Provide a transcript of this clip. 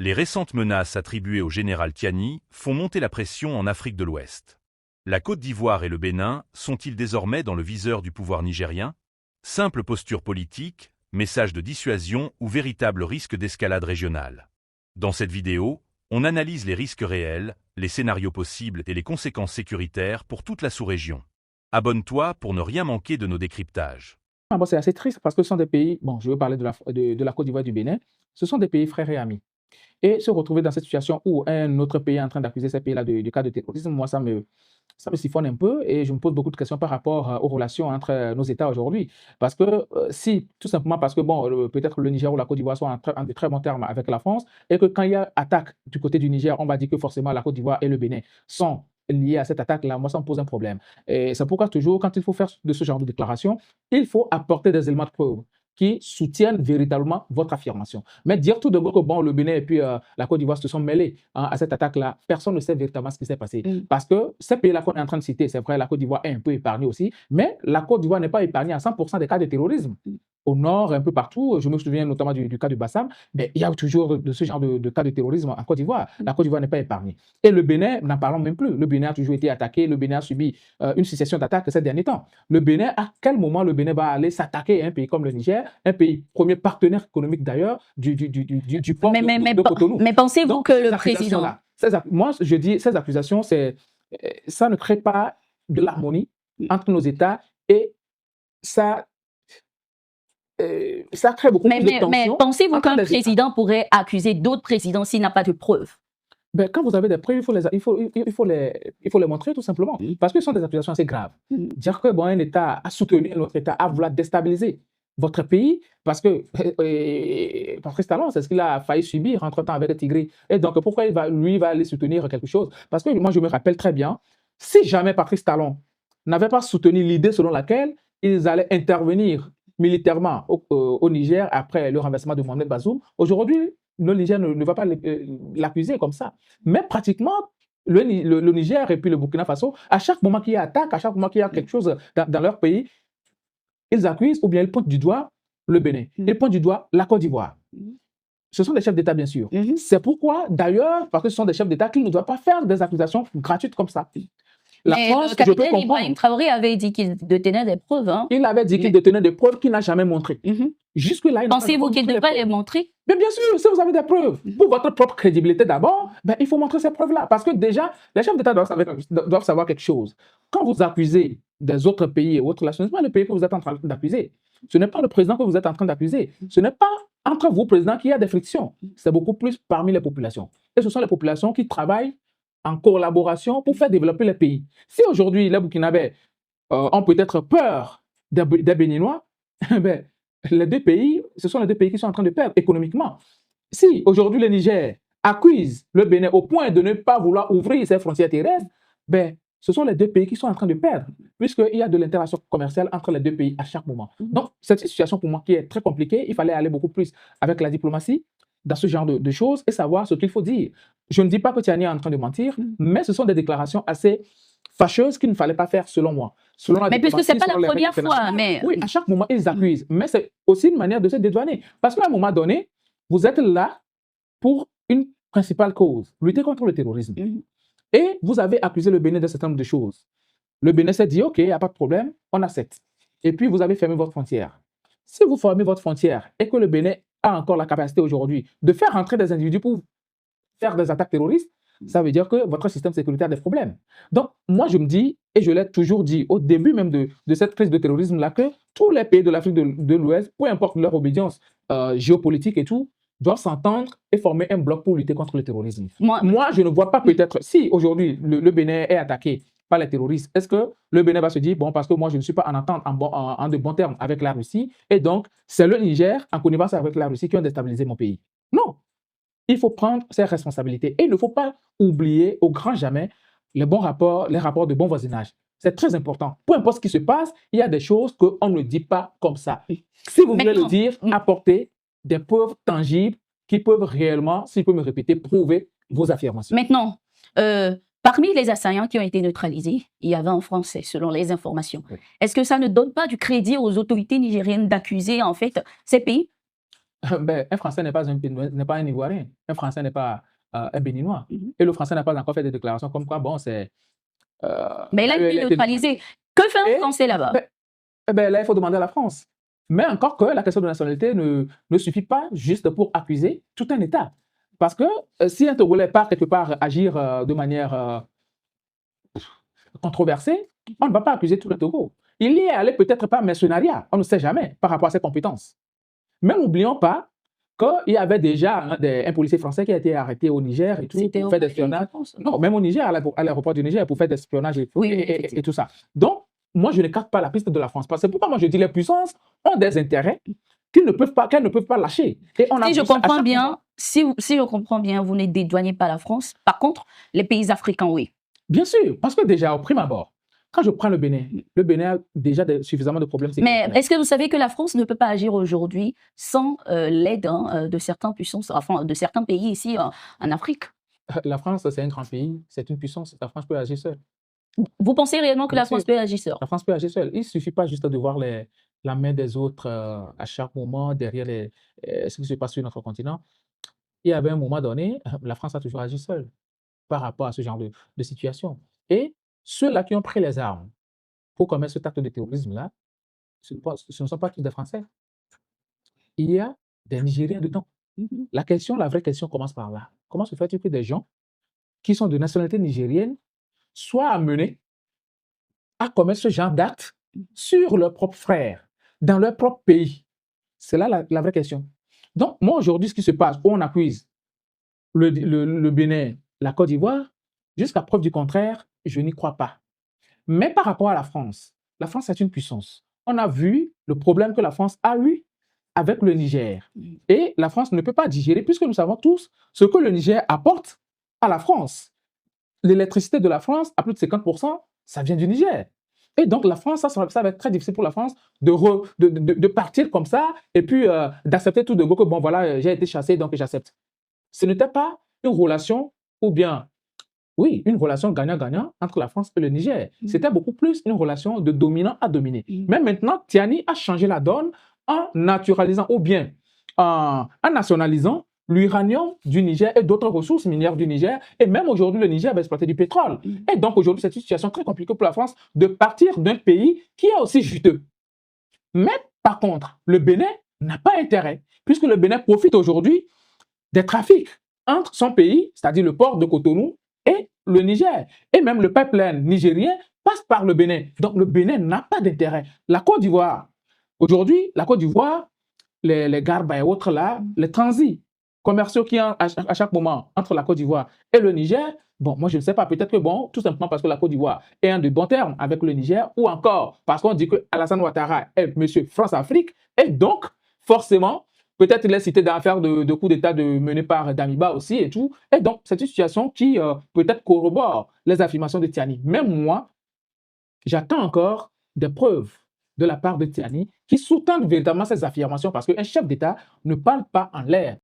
Les récentes menaces attribuées au général Tiani font monter la pression en Afrique de l'Ouest. La Côte d'Ivoire et le Bénin sont-ils désormais dans le viseur du pouvoir nigérien? Simple posture politique, message de dissuasion ou véritable risque d'escalade régionale? Dans cette vidéo, on analyse les risques réels, les scénarios possibles et les conséquences sécuritaires pour toute la sous-région. Abonne-toi pour ne rien manquer de nos décryptages. Bon, c'est assez triste parce que ce sont des pays, bon, je veux parler de la Côte d'Ivoire et du Bénin, ce sont des pays frères et amis. Et se retrouver dans cette situation où un autre pays est en train d'accuser ces pays-là du cas de terrorisme, moi, ça me siphonne un peu et je me pose beaucoup de questions par rapport aux relations entre nos États aujourd'hui. Parce que si, tout simplement parce que, bon, peut-être le Niger ou la Côte d'Ivoire sont en de très bons termes avec la France et que quand il y a attaque du côté du Niger, on va dire que forcément la Côte d'Ivoire et le Bénin sont liés à cette attaque-là, moi, ça me pose un problème. Et c'est pourquoi toujours, quand il faut faire de ce genre de déclaration, il faut apporter des éléments de preuve qui soutiennent véritablement votre affirmation. Mais dire tout de même que bon, le Bénin et puis la Côte d'Ivoire se sont mêlés à cette attaque-là, personne ne sait véritablement ce qui s'est passé. Parce que ces pays-là qu'on est en train de citer, c'est vrai, la Côte d'Ivoire est un peu épargnée aussi, mais la Côte d'Ivoire n'est pas épargnée à 100% des cas de terrorisme. Au nord, un peu partout, je me souviens notamment du cas de Bassam, mais il y a toujours de ce genre de cas de terrorisme en Côte d'Ivoire. La Côte d'Ivoire n'est pas épargnée. Et le Bénin, n'en parlons même plus. Le Bénin a toujours été attaqué, le Bénin a subi une succession d'attaques ces derniers temps. Le Bénin, à quel moment le Bénin va aller s'attaquer à un pays comme le Niger, un pays premier partenaire économique d'ailleurs du port de Cotonou? Mais pensez-vous que le président... Moi, je dis, ces accusations, ça ne crée pas de l'harmonie entre nos États et ça crée beaucoup plus de tensions. Mais pensez-vous qu'un président pourrait accuser d'autres présidents s'il n'a pas de preuves? Ben, quand vous avez des preuves, il faut les montrer tout simplement. Parce que ce sont des accusations assez graves. Dire que bon, un État a soutenu un autre État, a voulu déstabiliser votre pays, parce que Patrice Talon, c'est ce qu'il a failli subir entre-temps avec Tigray. Et donc, pourquoi lui va aller soutenir quelque chose? Parce que moi, je me rappelle très bien, si jamais Patrice Talon n'avait pas soutenu l'idée selon laquelle ils allaient intervenir militairement au Niger après le renversement de Mohamed Bazoum, aujourd'hui, le Niger ne va pas l'accuser comme ça. Mais pratiquement, le Niger et puis le Burkina Faso, à chaque moment qu'il y a attaque, à chaque moment qu'il y a quelque chose dans leur pays, ils accusent ou bien ils pointent du doigt le Bénin, ils pointent du doigt la Côte d'Ivoire. Ce sont des chefs d'État, bien sûr. C'est pourquoi, d'ailleurs, parce que ce sont des chefs d'État, qu'ils ne doivent pas faire des accusations gratuites comme ça. La France, le capitaine Ibrahim Traoré avait dit qu'il détenait des preuves. Hein. Il avait dit qu'il détenait des preuves qu'il n'a jamais montrées. Jusque-là, pensez-vous qu'il devrait les montrer? Mais bien sûr, si vous avez des preuves, pour votre propre crédibilité d'abord, ben, il faut montrer ces preuves-là. Parce que déjà, les chefs d'État doivent savoir quelque chose. Quand vous accusez des autres pays et autres, ce n'est pas le pays que vous êtes en train d'accuser. Ce n'est pas le président que vous êtes en train d'accuser. Ce n'est pas entre vous, président, qu'il y a des frictions. C'est beaucoup plus parmi les populations. Et ce sont les populations qui travaillent en collaboration pour faire développer les pays. Si aujourd'hui, les Burkinabés ont peut-être peur des Béninois, ben, les deux pays, ce sont les deux pays qui sont en train de perdre économiquement. Si aujourd'hui le Niger accuse le Bénin au point de ne pas vouloir ouvrir ses frontières terrestres, ben, ce sont les deux pays qui sont en train de perdre, puisqu'il y a de l'interaction commerciale entre les deux pays à chaque moment. Donc, cette situation pour moi qui est très compliquée, il fallait aller beaucoup plus avec la diplomatie dans ce genre de choses et savoir ce qu'il faut dire. Je ne dis pas que Tiani est en train de mentir, mais ce sont des déclarations assez fâcheuses qu'il ne fallait pas faire selon moi. Mais puisque ce n'est pas la première fois. Mais... Oui, à chaque moment, ils accusent. Mais c'est aussi une manière de se dédouaner. Parce qu'à un moment donné, vous êtes là pour une principale cause, lutter contre le terrorisme. Et vous avez accusé le Bénin d'un certain nombre de choses. Le Bénin s'est dit, OK, il n'y a pas de problème, on accepte. Et puis, vous avez fermé votre frontière. Si vous fermez votre frontière et que le Bénin a encore la capacité aujourd'hui de faire entrer des individus pour faire des attaques terroristes, ça veut dire que votre système sécuritaire a des problèmes. Donc, moi, je me dis, et je l'ai toujours dit au début même de cette crise de terrorisme-là, que tous les pays de l'Afrique de l'Ouest, peu importe leur obédience géopolitique et tout, doivent s'entendre et former un bloc pour lutter contre le terrorisme. Moi je ne vois pas peut-être, si aujourd'hui le Bénin est attaqué par les terroristes, est-ce que le Bénin va se dire, bon, parce que moi je ne suis pas en entente en de bons termes avec la Russie, et donc c'est le Niger, en connivence avec la Russie, qui ont déstabilisé mon pays? Non. Il faut prendre ses responsabilités. Et il ne faut pas oublier au grand jamais les rapports de bon voisinage. C'est très important. Peu importe ce qui se passe, il y a des choses qu'on ne dit pas comme ça. Si vous voulez le dire, apportez des preuves tangibles qui peuvent réellement, si je peux me répéter, prouver vos affirmations. Maintenant, parmi les assaillants qui ont été neutralisés, il y avait un Français, selon les informations. Oui. Est-ce que ça ne donne pas du crédit aux autorités nigériennes d'accuser, en fait, ces pays? Ben, un Français n'est pas un Ivoirien. Un Français n'est pas un Béninois. Et le Français n'a pas encore fait des déclarations comme quoi, bon, c'est... Mais il a été neutralisé. Que fait un Français là-bas? Là, il faut demander à la France. Mais encore que la question de nationalité ne suffit pas juste pour accuser tout un État. Parce que si un Togolais part quelque part agir de manière controversée, on ne va pas accuser tout le Togo. Il y est allé peut-être par mercenariat, on ne sait jamais, par rapport à ses compétences. Mais n'oublions pas qu'il y avait déjà un policier français qui a été arrêté au Niger et tout, pour faire des espionnages. Non, même au Niger, à l'aéroport du Niger, pour faire des espionnages et tout ça. Donc, moi, je ne capte pas la piste de la France. C'est pourquoi moi, je dis les puissances ont des intérêts qu'elles ne peuvent pas lâcher. Et on a si je comprends bien, si je comprends bien, vous ne dédouanez pas la France. Par contre, les pays africains, oui. Bien sûr, parce que déjà, au prime abord, quand je prends le Bénin a déjà suffisamment de problèmes. Mais est-ce que vous savez que la France ne peut pas agir aujourd'hui sans l'aide de certaines puissances, enfin de certains pays ici en Afrique? La France, c'est un grand pays, c'est une puissance. La France peut agir seule. Vous pensez réellement que la France peut agir seule? La France peut agir seule. Il ne suffit pas juste de voir la main des autres à chaque moment derrière ce qui se passe sur notre continent. Il y avait un moment donné, la France a toujours agi seule par rapport à ce genre de situation. Et ceux-là qui ont pris les armes pour commettre cet acte de terrorisme-là, ce ne sont pas tous des Français. Il y a des Nigériens dedans. La vraie question commence par là. Comment se fait-il que des gens qui sont de nationalité nigérienne soient amenés à commettre ce genre d'actes sur leurs propres frères, dans leur propre pays? C'est là la vraie question. Donc, moi, aujourd'hui, ce qui se passe, où on accuse le Bénin, la Côte d'Ivoire, jusqu'à preuve du contraire, je n'y crois pas. Mais par rapport à la France est une puissance. On a vu le problème que la France a eu avec le Niger. Et la France ne peut pas digérer, puisque nous savons tous ce que le Niger apporte à la France. L'électricité de la France, à plus de 50%, ça vient du Niger. Et donc, la France, ça va être très difficile pour la France de partir comme ça et puis d'accepter tout de go que, bon, voilà, j'ai été chassé, donc j'accepte. Ce n'était pas une relation, ou bien, oui, une relation gagnant-gagnant entre la France et le Niger. C'était beaucoup plus une relation de dominant à dominer. Mais maintenant, Tiani a changé la donne en naturalisant, ou bien en nationalisant l'uranium du Niger et d'autres ressources minières du Niger. Et même aujourd'hui, le Niger va exploiter du pétrole. Et donc aujourd'hui, c'est une situation très compliquée pour la France de partir d'un pays qui est aussi juteux. Mais par contre, le Bénin n'a pas intérêt, puisque le Bénin profite aujourd'hui des trafics entre son pays, c'est-à-dire le port de Cotonou, et le Niger. Et même le pipeline nigérien passe par le Bénin. Donc le Bénin n'a pas d'intérêt. La Côte d'Ivoire, aujourd'hui, la Côte d'Ivoire, les Garba et autres là, les transits commerciaux qui ont à chaque moment entre la Côte d'Ivoire et le Niger, bon, moi je ne sais pas, peut-être que bon, tout simplement parce que la Côte d'Ivoire est en de bons termes avec le Niger, ou encore parce qu'on dit que Alassane Ouattara est monsieur France-Afrique, et donc, forcément, peut-être il est cité dans l'affaire de coup d'État menée par Damiba aussi et tout. Et donc, c'est une situation qui peut-être corrobore les affirmations de Tiani. Même moi, j'attends encore des preuves de la part de Tiani qui sous-tendent véritablement ces affirmations parce qu'un chef d'État ne parle pas en l'air.